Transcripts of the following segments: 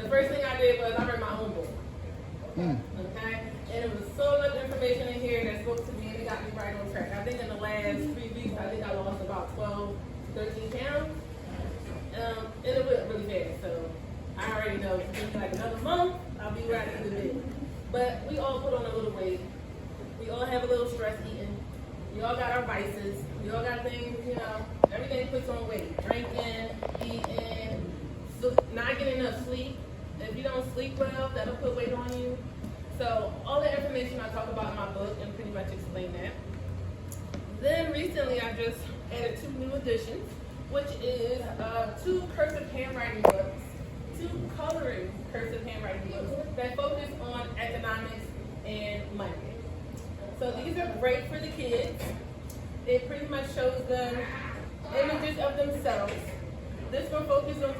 The first thing I did was I read my own book. Okay? And it was so much information in here that spoke to me and it got me right on track. I think in the last 3 weeks, I think I lost about 12, 13 pounds. And it went really fast. So I already know it's going to be like another month, I'll be where I need to be. But we all put on a little weight. We all have a little stress eating. We all got our vices. We all got things, you know, everything puts on weight. Drinking, eating, not getting enough sleep. If you don't sleep well, that'll put weight on you. So all the information I talk about in my book and pretty much explain that. Then recently I just added 2 new additions, which is 2 cursive handwriting books, 2 coloring cursive handwriting books that focus on economics and money. So these are great for the kids. It pretty much shows them images of themselves. This one focuses on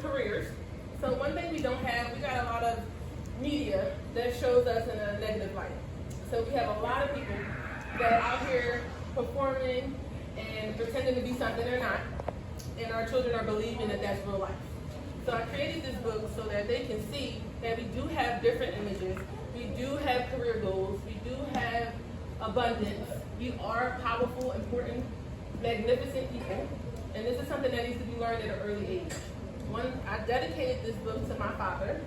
careers. So one thing we don't have, we got a lot of media that shows us in a negative light. So we have a lot of people that are out here performing and pretending to be something they're not. And our children are believing that that's real life. So I created this book so that they can see that we do have different images. We do have career goals. We do have abundance. We are powerful, important, magnificent people. And this is something that needs to be learned at an early age. I dedicated this book to my father,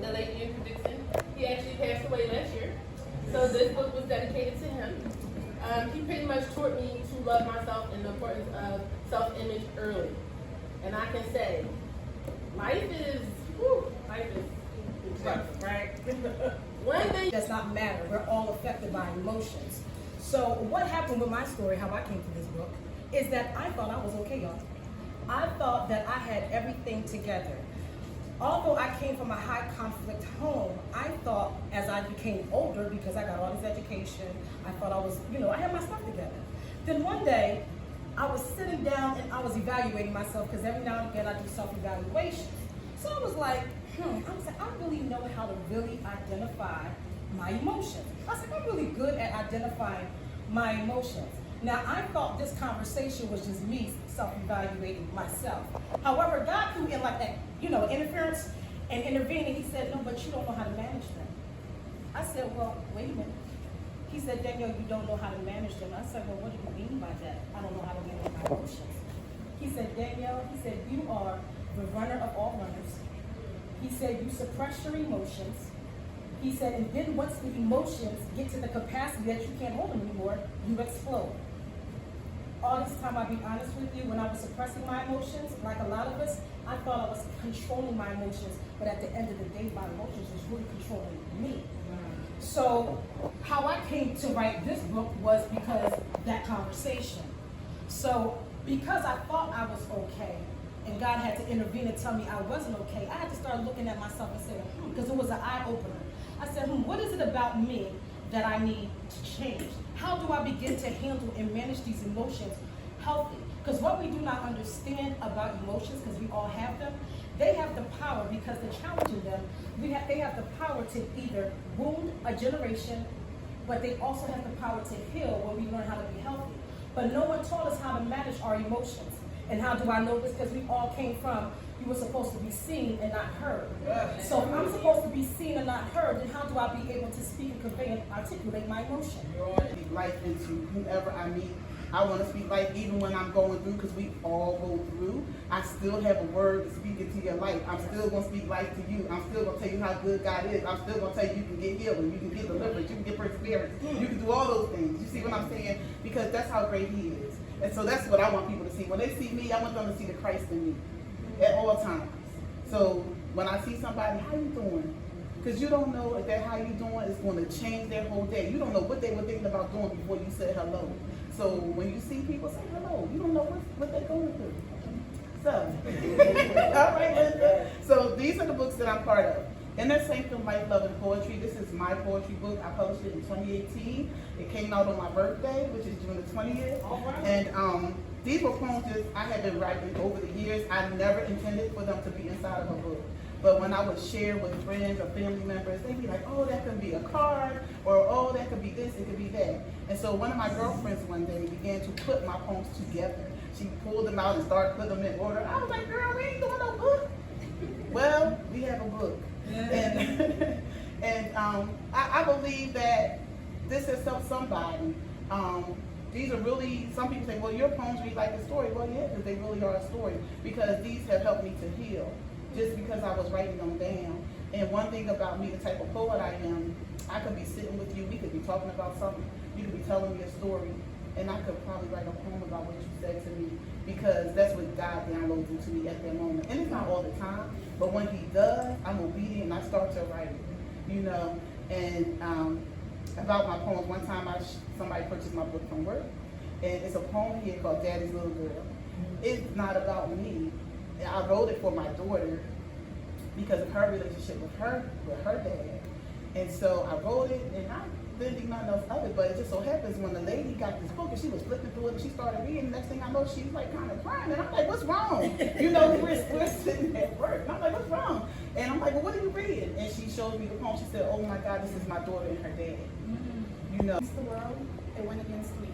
the late Dixon. He actually passed away last year. So this book was dedicated to him. He pretty much taught me to love myself and the importance of self-image early. And I can say, life is rough, right? One thing does not matter. We're all affected by emotions. So what happened with my story, how I came to this book, is that I thought I was okay, y'all. I thought that I had everything together. Although I came from a high conflict home, I thought as I became older, because I got all this education, I thought I was, I had my stuff together. Then one day, I was sitting down and I was evaluating myself, because every now and again I do self-evaluations. So I was like, I really know how to really identify my emotions. I was like, I'm really good at identifying my emotions. Now, I thought this conversation was just me self-evaluating myself. However, God threw in like that, interference and intervening. He said, no, but you don't know how to manage them. I said, well, wait a minute. He said, Danielle, you don't know how to manage them. I said, well, what do you mean by that? I don't know how to manage my emotions. He said, Danielle, you are the runner of all runners. He said, you suppress your emotions. He said, and then once the emotions get to the capacity that you can't hold them anymore, you explode. All this time, I'll be honest with you, when I was suppressing my emotions, like a lot of us, I thought I was controlling my emotions, but at the end of the day, my emotions was really controlling me. So how I came to write this book was because of that conversation. So because I thought I was okay, and God had to intervene and tell me I wasn't okay, I had to start looking at myself and saying, because it was an eye-opener. I said, what is it about me that I need to change? How do I begin to handle and manage these emotions healthy? Because what we do not understand about emotions, because we all have them, they have the power, because the challenge in them, they have the power to either wound a generation, but they also have the power to heal when we learn how to be healthy. But no one taught us how to manage our emotions. And how do I know this? Because we all came from, you were supposed to be seen and not heard. So if I'm supposed to be seen and not heard, then how do I be able to speak and convey and articulate my emotion? I want to speak life into whoever I meet. I want to speak life even when I'm going through, because we all go through. I still have a word to speak into your life. I'm still going to speak life to you. I'm still going to tell you how good God is. I'm still going to tell you you can get healing, you can get deliverance, you can get perseverance, you can do all those things. You see what I'm saying? Because that's how great He is. And so that's what I want people to see. When they see me, I want them to see the Christ in me at all times. So when I see somebody, how you doing? Because you don't know if that how you doing is going to change their whole day. You don't know what they were thinking about doing before you said hello. So when you see people say hello, you don't know what they're going through. So, all right, Linda. So these are the books that I'm part of. In that same film, Life, Love, and Poetry, this is my poetry book. I published it in 2018. It came out on my birthday, which is June the 20th. All right. And these were poems that I have been writing over the years. I never intended for them to be inside of a book. But when I would share with friends or family members, they'd be like, oh, that could be a card, or oh, that could be this, it could be that. And so one of my girlfriends one day began to put my poems together. She pulled them out and started putting them in order. I was like, girl, we ain't doing no book. Well, we have a book. And, I believe that this has helped somebody. These are really, some people say, well, your poems read like a story. Well, yeah, because they really are a story. Because these have helped me to heal, just because I was writing them down. And one thing about me, the type of poet I am, I could be sitting with you, we could be talking about something, you could be telling me a story, and I could probably write a poem about what you said to me, because that's what God downloads into me at that moment. And it's not all the time, but when he does, I'm obedient and I start to write it, you know. And about my poems, one time somebody purchased my book from work, and it's a poem here called Daddy's Little Girl. It's not about me. I wrote it for my daughter because of her relationship with her dad. And so I wrote it, and I didn't think nothing else of it, but it just so happens when the lady got this book and she was flipping through it and she started reading, next thing I know, she's like kind of crying, and I'm like, what's wrong? You know, we're sitting at work, and I'm like, what's wrong? And I'm like, well, what are you reading? And she showed me the poem. She said, oh my God, this is my daughter and her dad. You know. Against the world, it went against me.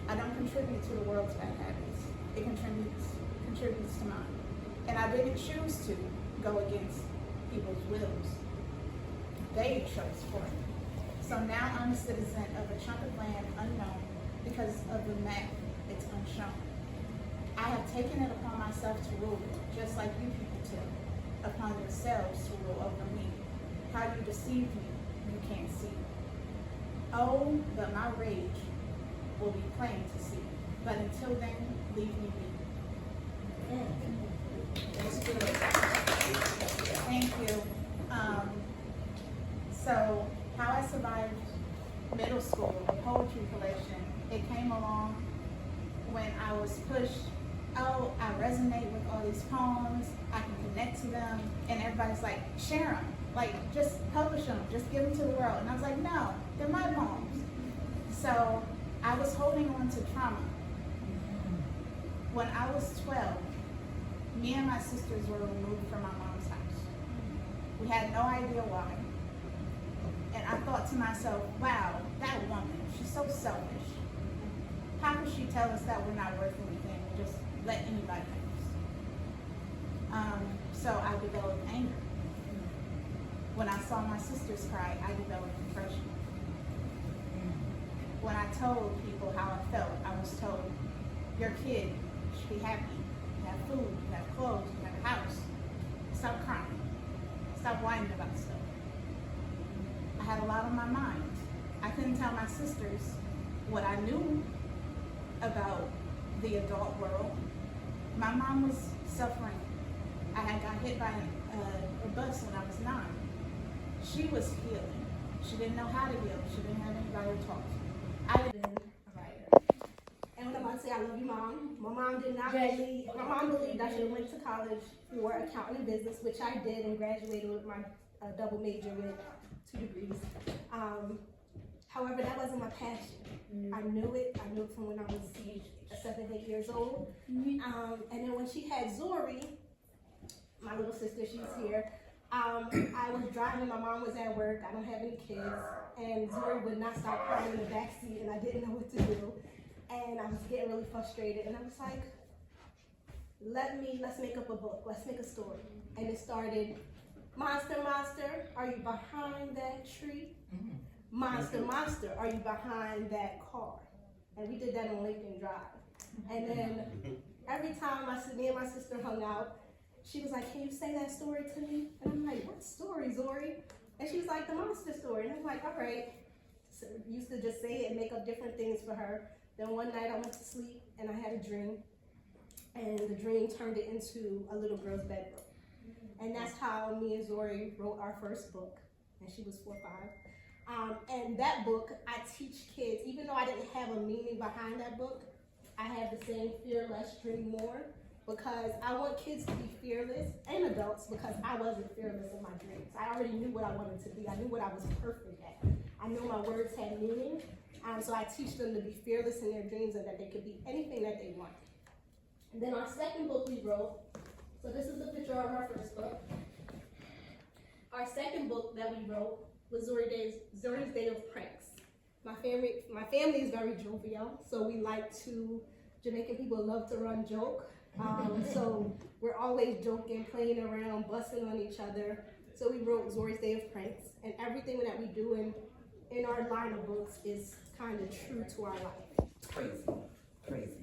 I don't contribute to the world's bad habits. It contributes to mine. And I didn't choose to go against people's wills. They chose for me. So now I'm a citizen of a chunk of land unknown because of the map it's unshown. I have taken it upon myself to rule, just like you people took upon yourselves to rule over me. How you deceived me, you can't see. Oh, but my rage will be plain to see. But until then, leave me be. Thank you. So, how I survived middle school, the poetry collection, it came along when I was pushed, oh, I resonate with all these poems, I can connect to them, and everybody's like, share them, like, just publish them, just give them to the world. And I was like, no, they're my poems. So, I was holding on to trauma. When I was 12, me and my sisters were removed from my mom's house. We had no idea why. And I thought to myself, wow, that woman, she's so selfish. How could she tell us that we're not worth anything and just let anybody have us? So I developed anger. When I saw my sisters cry, I developed depression. When I told people how I felt, I was told, your kid should be happy. You have food, you have clothes, you have a house. Stop crying. Stop whining about stuff. I had a lot on my mind. I couldn't tell my sisters what I knew about the adult world. My mom was suffering. I had got hit by a bus when I was 9. She was healing. She didn't know how to heal. She didn't have anybody to talk to. I had been a writer. And when I'm about to say I love you, Mom, my mom did not believe, my mom believed I should have went to college for accounting and business, which I did, and graduated with my double major with 2 degrees. However, that wasn't my passion. I knew it from when I was 7, 8 years old. And then when she had Zori, my little sister, she's here, I was driving, my mom was at work, I don't have any kids, and Zori would not stop crying in the backseat, and I didn't know what to do. And I was getting really frustrated, and I was like, let's make up a book, let's make a story. And it started, Monster, monster, are you behind that tree? Monster, monster, are you behind that car? And we did that on Lincoln Drive. And then every time me and my sister hung out, she was like, can you say that story to me? And I'm like, what story, Zori? And she was like, the monster story. And I'm like, all right. So used to just say it and make up different things for her. Then one night I went to sleep and I had a dream. And the dream turned it into a little girl's bedroom. And that's how me and Zori wrote our first book. And she was 4 or 5. And that book, I teach kids, even though I didn't have a meaning behind that book, I have the same fear less, dream more, because I want kids to be fearless, and adults, because I wasn't fearless in my dreams. I already knew what I wanted to be. I knew what I was perfect at. I knew my words had meaning, so I teach them to be fearless in their dreams and that they could be anything that they want. And then our second book we wrote, so this is the picture of our first book. Our second book that we wrote was Zori's Day of Pranks. My family is very jovial, so we like to Jamaican people love to run joke. So we're always joking, playing around, busting on each other. So we wrote Zori's Day of Pranks, and everything that we do in our line of books is kind of true to our life. Crazy.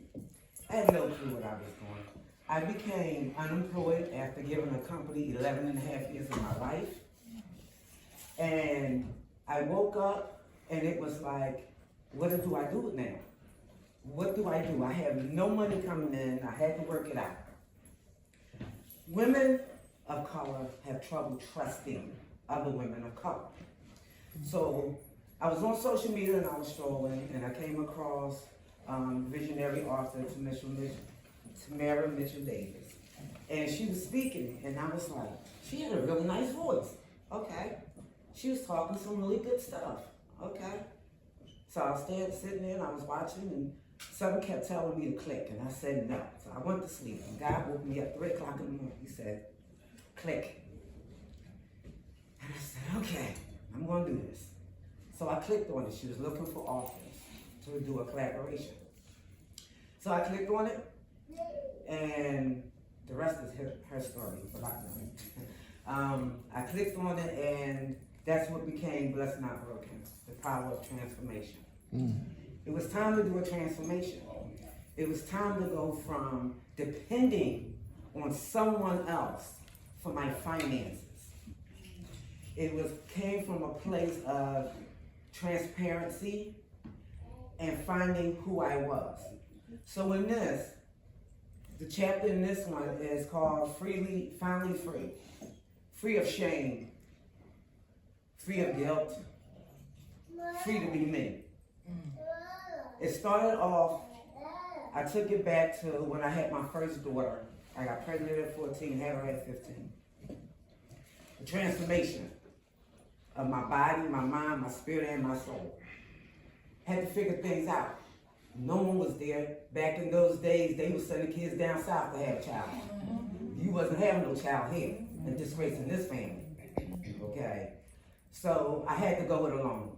I had no clue what I was doing. I became unemployed after giving a company 11 and a half years of my life. And I woke up and it was like, what do I do now? What do I do? I have no money coming in. I had to work it out. Women of color have trouble trusting other women of color. So I was on social media and I was strolling and I came across visionary author Tamara Mitchell Davis. And she was speaking and I was like, she had a really nice voice. Okay. She was talking some really good stuff. Okay. So I was sitting there and I was watching and something kept telling me to click and I said no. So I went to sleep and God woke me up 3 o'clock in the morning. He said, click. And I said, okay, I'm gonna do this. So I clicked on it. She was looking for authors to do a collaboration. So I clicked on it and the rest is her story, but I clicked on it and that's what became Blessed Not Broken, the power of transformation. It was time to do a transformation. It was time to go from depending on someone else for my finances. It came from a place of transparency and finding who I was. So in this, the chapter in this one is called Finally Free. Free of shame, free of guilt, free to be me. It started off, I took it back to when I had my first daughter. I got pregnant at 14, had her at 15. The transformation of my body, my mind, my spirit, and my soul. Had to figure things out. No one was there. Back in those days, they were sending kids down south to have a child. You wasn't having no child here, and disgracing this family. Okay? So I had to go it alone.